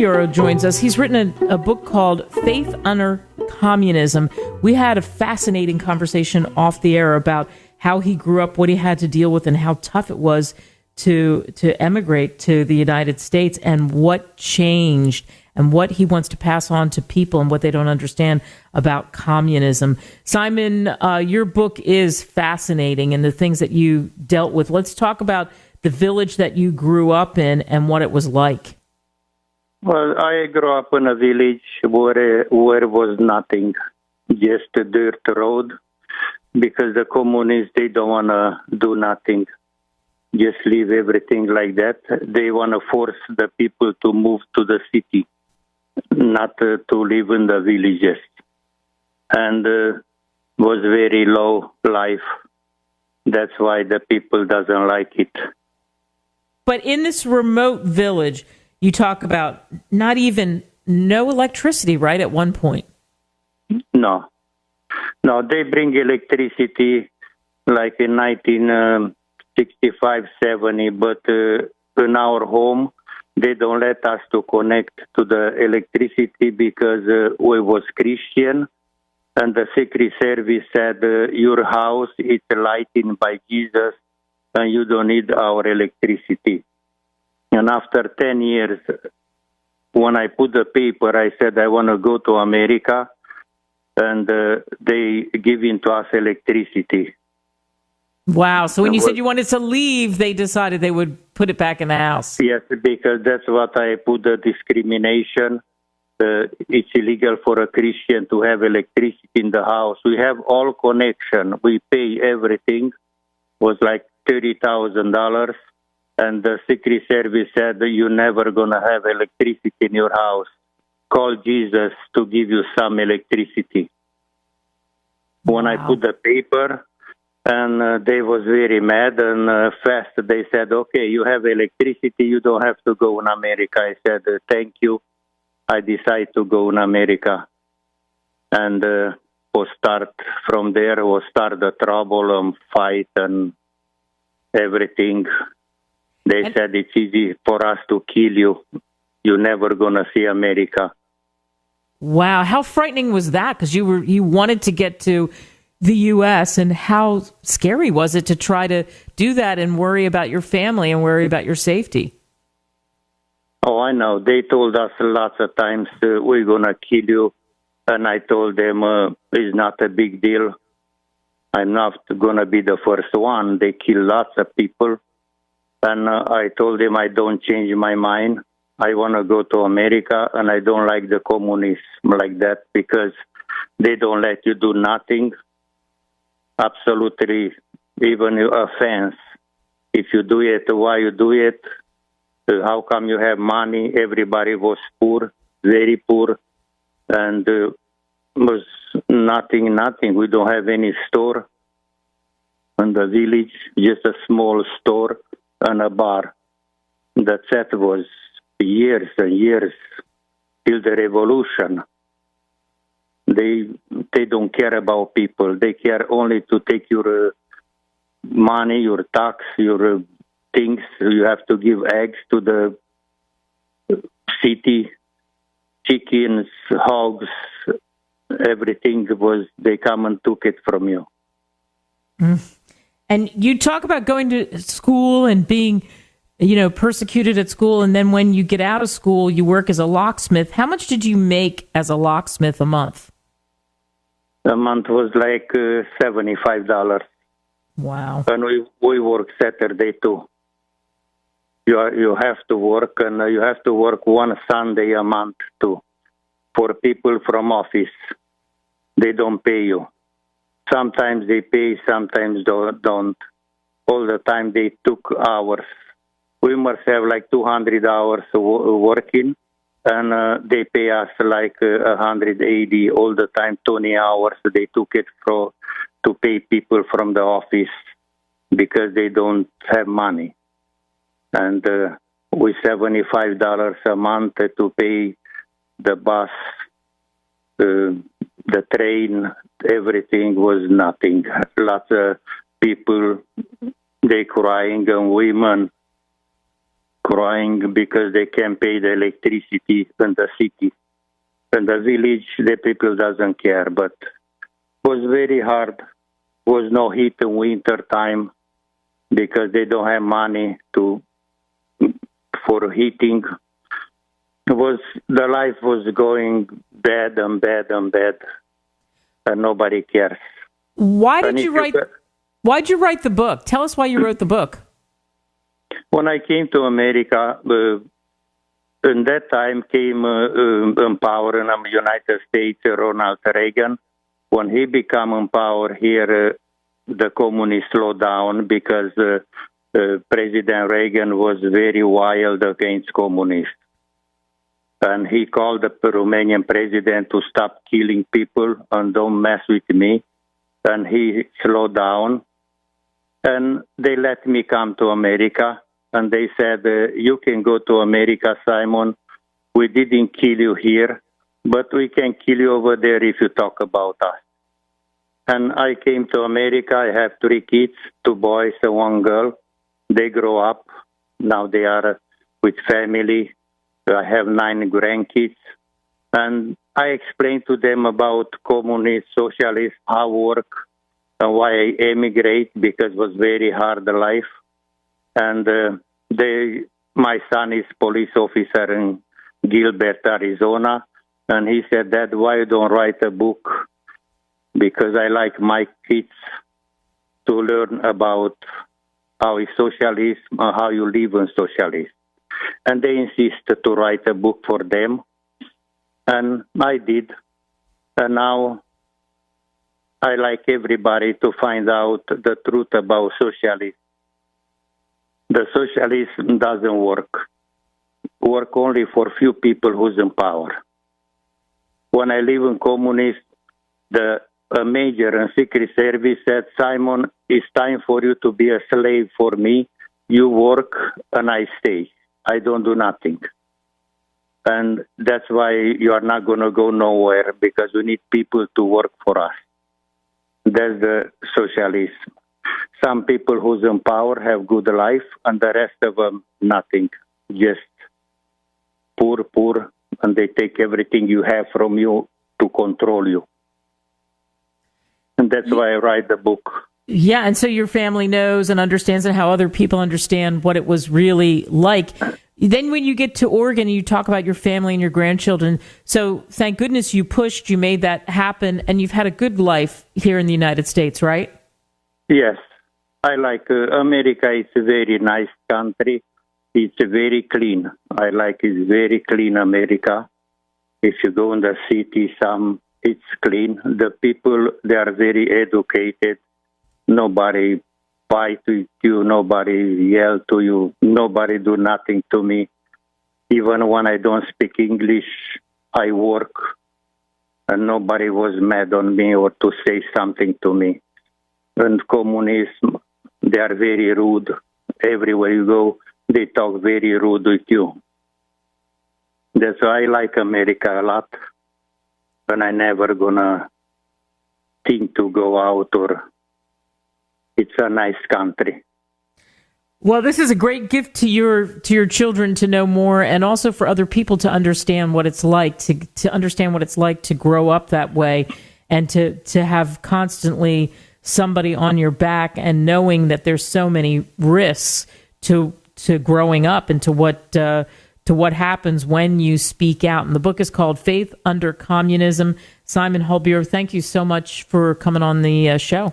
Bureau joins us. He's written a book called Faith Under Communism. We had a fascinating conversation off the air about how he grew up, what he had to deal with, and how tough it was to emigrate to the United States, and what changed and what he wants to pass on to people and what they don't understand about communism. Simon, your book is fascinating and the things that you dealt with. Let's talk about the village that you grew up in and what it was like. Well, I grew up in a village where was nothing, just a dirt road, because the communists, they don't want to do nothing, just leave everything like that. They want to force the people to move to the city, not to live in the villages. And was very low life. That's why the people doesn't like it. But in this remote village, you talk about no electricity, right, at one point? No, they bring electricity like in 1965, 70, but in our home, they don't let us to connect to the electricity because we was Christian, and the Secret Service said, your house is lighted by Jesus, and you don't need our electricity. And after 10 years, when I put the paper, I said I want to go to America, and they give in to us electricity. Wow. So when you said you wanted to leave, they decided they would put it back in the house. Yes, because that's what I put, the discrimination. It's illegal for a Christian to have electricity in the house. We have all connection. We pay everything. Was like $30,000. And the Secret Service said, you're never going to have electricity in your house. Call Jesus to give you some electricity. When I put the paper, and they was very mad, and fast they said, okay, you have electricity, you don't have to go in America. I said, thank you. I decided to go in America. And we'll start from there, we'll start the trouble and fight and everything. They said it's easy for us to kill you. You're never going to see America. Wow. How frightening was that? Because you wanted to get to the U.S., and how scary was it to try to do that and worry about your family and worry about your safety? Oh, I know. They told us lots of times, we're going to kill you. And I told them, it's not a big deal. I'm not going to be the first one. They kill lots of people. And I told them I don't change my mind. I want to go to America, and I don't like the communists like that because they don't let you do nothing. Absolutely, even offense. If you do it, why you do it? How come you have money? Everybody was poor, very poor, and was nothing. We don't have any store in the village, just a small store and a bar. That was years and years till the revolution. They don't care about people. They care only to take your money, your tax, your things. You have to give eggs to the city, chickens, hogs, everything they come and took it from you. And you talk about going to school and being, persecuted at school. And then when you get out of school, you work as a locksmith. How much did you make as a locksmith a month? A month was like $75. Wow. And we work Saturday too. You have to work, and you have to work one Sunday a month too. For people from office, they don't pay you. Sometimes they pay, sometimes don't. All the time they took hours. We must have like 200 hours working, and they pay us like 180 all the time, 20 hours. They took it to pay people from the office because they don't have money. And with $75 a month to pay the bus, the train, everything was nothing. Lots of people, they crying, and women, crying because they can't pay the electricity in the city. In the village, the people doesn't care, but it was very hard. Was no heat in winter time because they don't have money for heating. The life was going bad and bad and bad, and nobody cares. Why'd you write the book? Tell us why you wrote the book. When I came to America, in that time came in power in the United States, Ronald Reagan. When he became in power here, the communists slowed down because President Reagan was very wild against communists. And he called the Romanian president to stop killing people and don't mess with me. And he slowed down. And they let me come to America. And they said, you can go to America, Simon. We didn't kill you here, but we can kill you over there if you talk about us. And I came to America. I have 3 kids, 2 boys and 1 girl. They grow up. Now they are with family. I have 9 grandkids. And I explained to them about communist, socialist, how work, and why I emigrate, because it was very hard life. And my son is police officer in Gilbert, Arizona. And he said, Dad, why you don't write a book? Because I like my kids to learn about how is socialism, how you live in socialism. And they insisted to write a book for them. And I did. And now I like everybody to find out the truth about socialism. The socialism doesn't work only for few people who's in power. When I live in communist, a major in Secret Service said, Simon, it's time for you to be a slave for me. You work and I stay. I don't do nothing. And that's why you are not going to go nowhere, because we need people to work for us. That's the socialism. Some people who's in power have good life, and the rest of them, nothing. Just poor, and they take everything you have from you to control you. And that's why I write the book. Yeah, and so your family knows and understands, and how other people understand what it was really like. Then when you get to Oregon, you talk about your family and your grandchildren. So thank goodness you pushed, you made that happen, and you've had a good life here in the United States, right? Yes. I like America. It's a very nice country. It's very clean. I like it's very clean America. If you go in the city, it's clean. The people, they are very educated. Nobody fight with you. Nobody yell to you. Nobody do nothing to me. Even when I don't speak English, I work. And nobody was mad on me or to say something to me. And communism, they are very rude. Everywhere you go, they talk very rude with you. That's why I like America a lot. And I never gonna think to go out, or it's a nice country. Well, this is a great gift to your children to know more, and also for other people to understand what it's like to understand what it's like to grow up that way, and to have constantly somebody on your back, and knowing that there's so many risks to growing up, and to what happens when you speak out. And the book is called Faith Under Communism. Simon Holbier, thank you so much for coming on the show.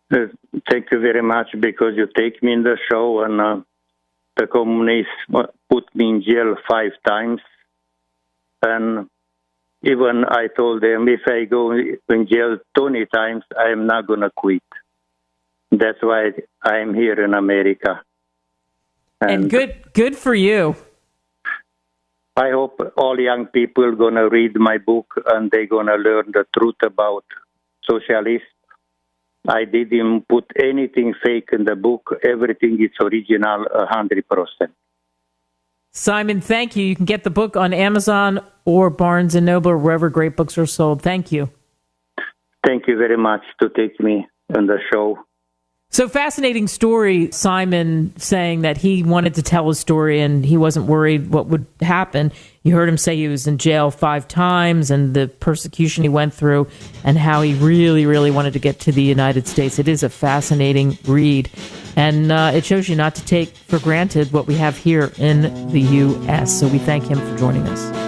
Thank you very much, because you take me in the show, and the communists put me in jail 5 times. And even I told them, if I go in jail 20 times, I am not going to quit. That's why I am here in America. And good for you. I hope all young people are going to read my book, and they're going to learn the truth about socialism. I didn't put anything fake in the book. Everything is original, 100%. Simon, thank you. You can get the book on Amazon or Barnes & Noble, or wherever great books are sold. Thank you. Thank you very much to take me on the show. So fascinating story, Simon saying that he wanted to tell his story and he wasn't worried what would happen. You heard him say he was in jail 5 times and the persecution he went through and how he really, really wanted to get to the United States. It is a fascinating read. And it shows you not to take for granted what we have here in the U.S. So we thank him for joining us.